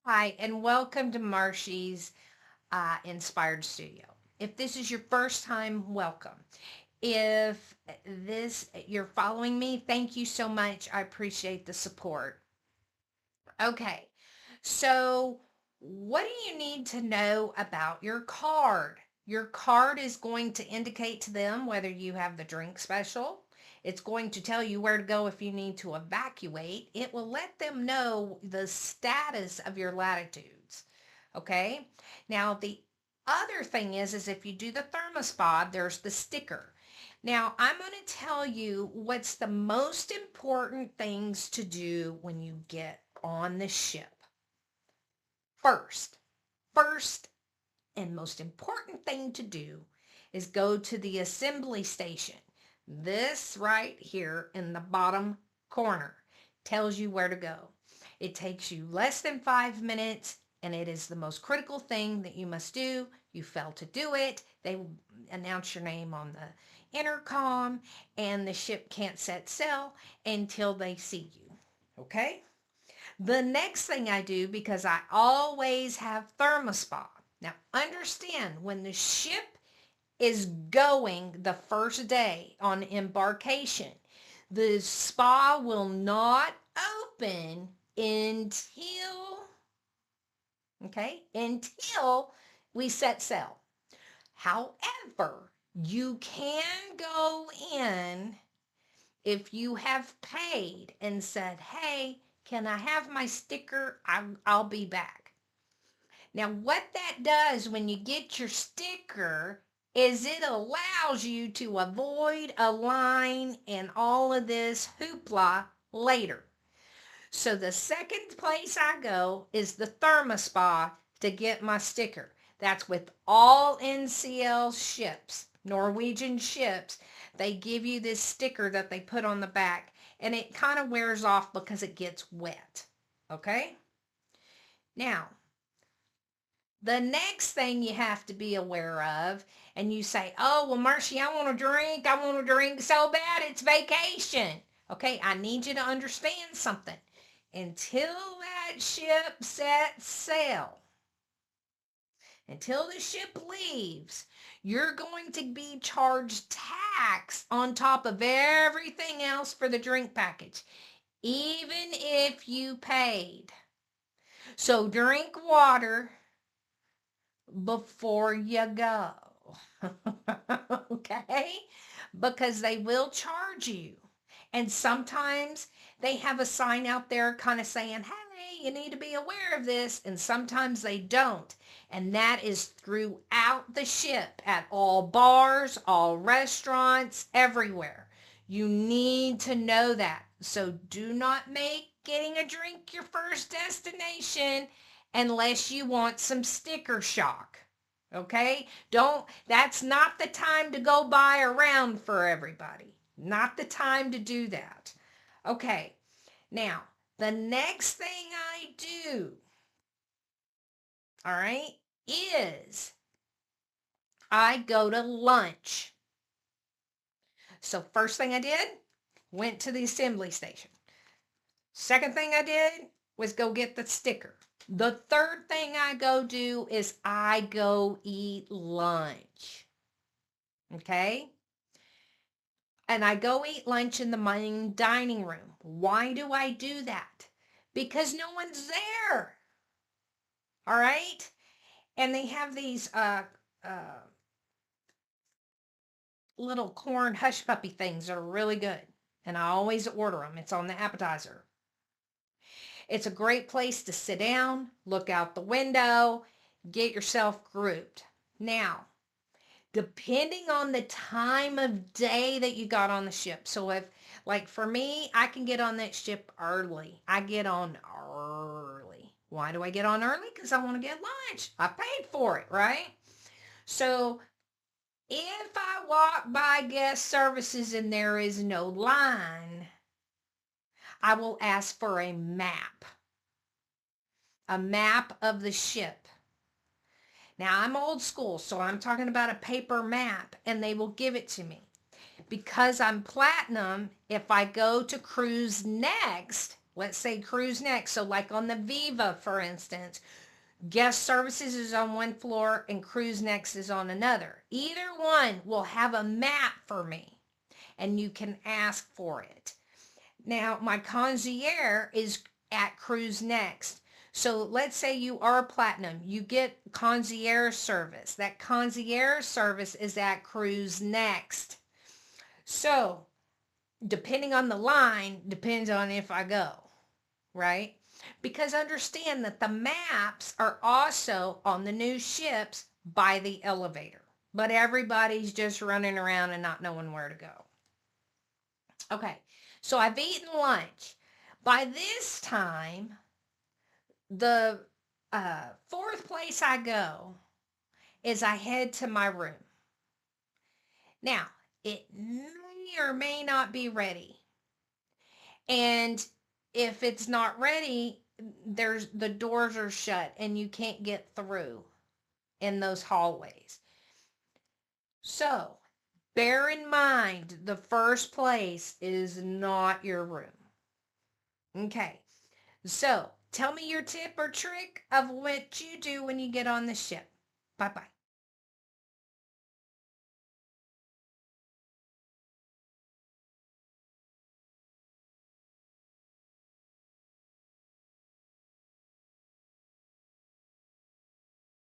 Hi, and welcome to Marshie's Inspired Studio. If this is your first time, welcome. If this you're following me, thank you so much. I appreciate the support. Okay, so what do you need to know about your card? Your card is going to indicate to them whether you have the drink special. It's going to tell you where to go if you need to evacuate. It will let them know the status of your latitudes. Okay? Now, the other thing is if you do the thermospa, there's the sticker. Now, I'm going to tell you what's the most important things to do when you get on the ship. First, first and most important thing to do is go to the assembly station. This right here in the bottom corner tells you where to go. It takes you less than 5 minutes and it is the most critical thing that you must do. You fail to do it, they will announce your name on the intercom and the ship can't set sail until they see you. Okay? The next thing I do, because I always have thermospa. Now, understand when the ship is going the first day on embarkation, the spa will not open until we set sail. However, you can go in if you have paid and said, hey, can I have my sticker? I'll be back. Now, what that does when you get your sticker is it allows you to avoid a line and all of this hoopla later. So the second place I go is the Thermospa to get my sticker. That's with all NCL ships, Norwegian ships. They give you this sticker that they put on the back and it kind of wears off because it gets wet. Okay? Now, the next thing you have to be aware of, and you say, oh, well, Marcy, I want to drink. I want to drink so bad. It's vacation. Okay, I need you to understand something. Until that ship sets sail, until the ship leaves, you're going to be charged tax on top of everything else for the drink package, even if you paid. So drink water before you go. Okay? Because they will charge you. And sometimes they have a sign out there kind of saying, hey, you need to be aware of this. And sometimes they don't. And that is throughout the ship at all bars, all restaurants, everywhere. You need to know that. So do not make getting a drink your first destination unless you want some sticker shock. Okay? That's not the time to go buy around for everybody. Not the time to do that. Okay. Now, the next thing I do, all right, is I go to lunch. So, first thing I did, went to the assembly station. Second thing I did was go get the sticker. The third thing I go do is I go eat lunch. Okay? And I go eat lunch in the main dining room. Why do I do that? Because no one's there. All right? And they have these uh, little corn hush puppy things that are really good. And I always order them. It's on the appetizer. It's a great place to sit down, look out the window, get yourself grouped. Now, depending on the time of day that you got on the ship. So if, like for me, I can get on that ship early. I get on early. Why do I get on early? Because I want to get lunch. I paid for it, right? So if I walk by guest services and there is no line, I will ask for a map of the ship. Now I'm old school, so I'm talking about a paper map and they will give it to me. Because I'm platinum, if I go to cruise next, Let's say cruise next. So like on the Viva, for instance, guest services is on one floor and cruise next is on another. Either one will have a map for me and you can ask for it. Now, my concierge is at cruise next. So let's say you are platinum, you get concierge service. That concierge service is at cruise next. So depending on the line, depends on if I go, right? Because understand that the maps are also on the new ships by the elevator, but everybody's just running around and not knowing where to go. Okay, so I've eaten lunch. By this time, the fourth place I go is I head to my room. Now, it may or may not be ready. And if it's not ready, the doors are shut and you can't get through in those hallways. So, bear in mind the first place is not your room. Okay. So, tell me your tip or trick of what you do when you get on the ship. Bye-bye.